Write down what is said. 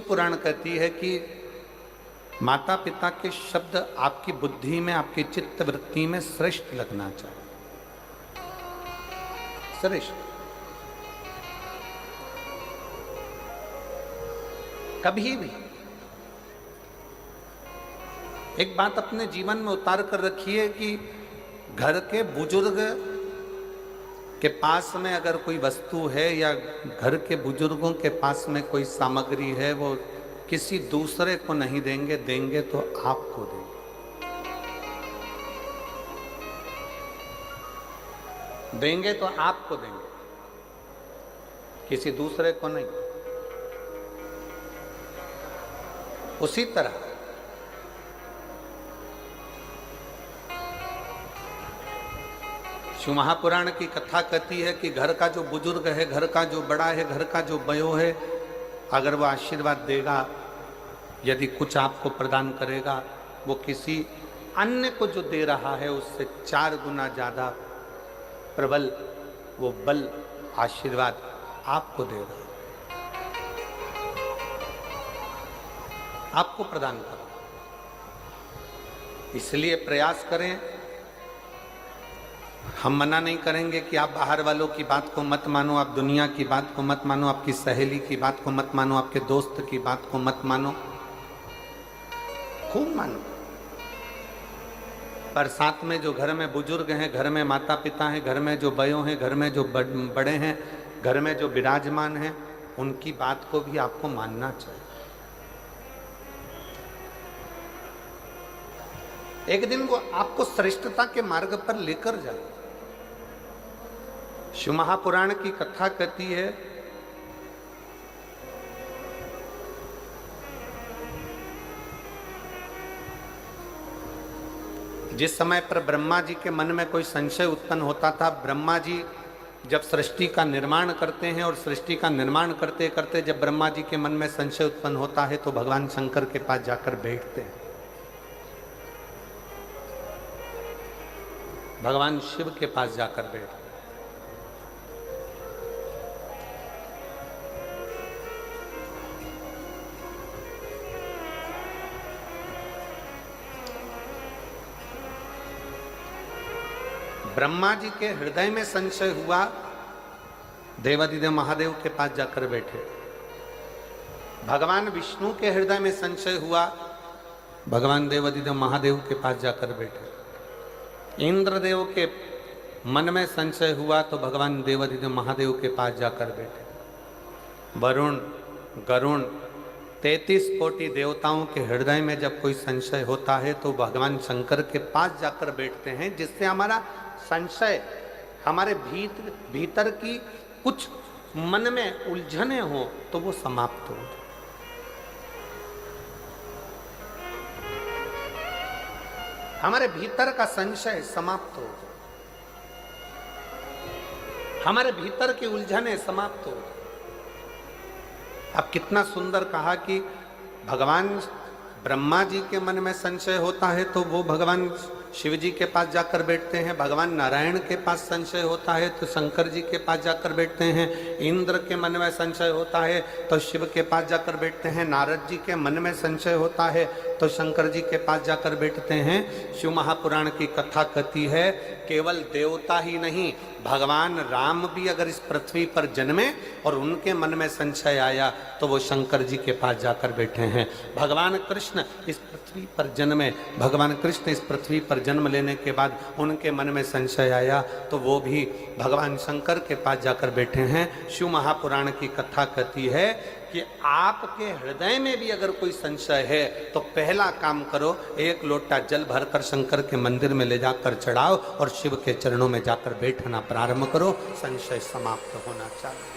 पुराण कहती है कि माता पिता के शब्द आपकी बुद्धि में, आपकी चित्त वृत्ति में श्रेष्ठ लगना चाहिए, श्रेष्ठ। कभी भी एक बात अपने जीवन में उतार कर रखिए कि घर के बुजुर्ग के पास में अगर कोई वस्तु है या घर के बुजुर्गों के पास में कोई सामग्री है, वो किसी दूसरे को नहीं देंगे, देंगे तो आपको देंगे, देंगे तो आपको देंगे, किसी दूसरे को नहीं। उसी तरह शिव महापुराण की कथा कहती है कि घर का जो बुजुर्ग है, घर का जो बड़ा है, घर का जो बयो है, अगर वो आशीर्वाद देगा, यदि कुछ आपको प्रदान करेगा, वो किसी अन्य को जो दे रहा है उससे 4 गुना ज्यादा प्रबल वो बल आशीर्वाद आपको दे रहा है, आपको प्रदान कर। इसलिए प्रयास करें। हम मना नहीं करेंगे कि आप बाहर वालों की बात को मत मानो, आप दुनिया की बात को मत मानो, आपकी सहेली की बात को मत मानो, आपके दोस्त की बात को मत मानो, खूब मानो। पर साथ में जो घर में बुजुर्ग हैं, घर में माता पिता हैं, घर में जो बयो हैं, घर में जो बड़े हैं, घर में जो विराजमान हैं, उनकी बात को भी आपको मानना चाहिए। एक दिन वो आपको श्रेष्ठता के मार्ग पर लेकर जाए। शिव महापुराण की कथा कहती है जिस समय पर ब्रह्मा जी के मन में कोई संशय उत्पन्न होता था, ब्रह्मा जी जब सृष्टि का निर्माण करते हैं और सृष्टि का निर्माण करते करते जब ब्रह्मा जी के मन में संशय उत्पन्न होता है तो भगवान शंकर के पास जाकर बैठते हैं। भगवान शिव के पास जाकर बैठते। ब्रह्मा जी के हृदय में संशय हुआ, देवादिदेव महादेव के पास जाकर बैठे। भगवान विष्णु के हृदय में संशय हुआ, भगवान देवादिदेव महादेव के पास जाकर बैठे। इंद्रदेव के मन में संशय हुआ तो भगवान देवादिदेव महादेव के पास जाकर बैठे। वरुण, गरुण, 33 कोटि देवताओं के हृदय में जब कोई संशय होता है तो भगवान शंकर के पास जाकर बैठते हैं, जिससे हमारा संशय, हमारे भीतर की कुछ मन में उलझने हो तो वो समाप्त हो। हमारे भीतर का संशय समाप्त हो, हमारे भीतर की उलझने समाप्त हो। अब कितना सुंदर कहा कि भगवान ब्रह्मा जी के मन में संशय होता है तो वो भगवान शिव जी के पास जाकर बैठते हैं। भगवान नारायण के पास संशय होता है तो शंकर जी के पास जाकर बैठते हैं। इंद्र के मन में संशय होता है तो शिव के पास जाकर बैठते हैं। नारद जी के मन में संशय होता है तो शंकर जी के पास जाकर बैठते हैं। शिव महापुराण की कथा कहती है केवल देवता ही नहीं, भगवान राम भी अगर इस पृथ्वी पर जन्मे और उनके मन में संशय आया तो वो शंकर जी के पास जाकर बैठे हैं। भगवान कृष्ण इस पृथ्वी पर जन्मे, भगवान कृष्ण इस पृथ्वी पर जन्म लेने के बाद उनके मन में संशय आया तो वो भी भगवान शंकर के पास जाकर बैठे हैं। शिव महापुराण की कथा कहती है कि आपके हृदय में भी अगर कोई संशय है तो पहला काम करो, 1 लोटा जल भरकर शंकर के मंदिर में ले जाकर चढ़ाओ और शिव के चरणों में जाकर बैठना प्रारंभ करो। संशय समाप्त होना चाहिए।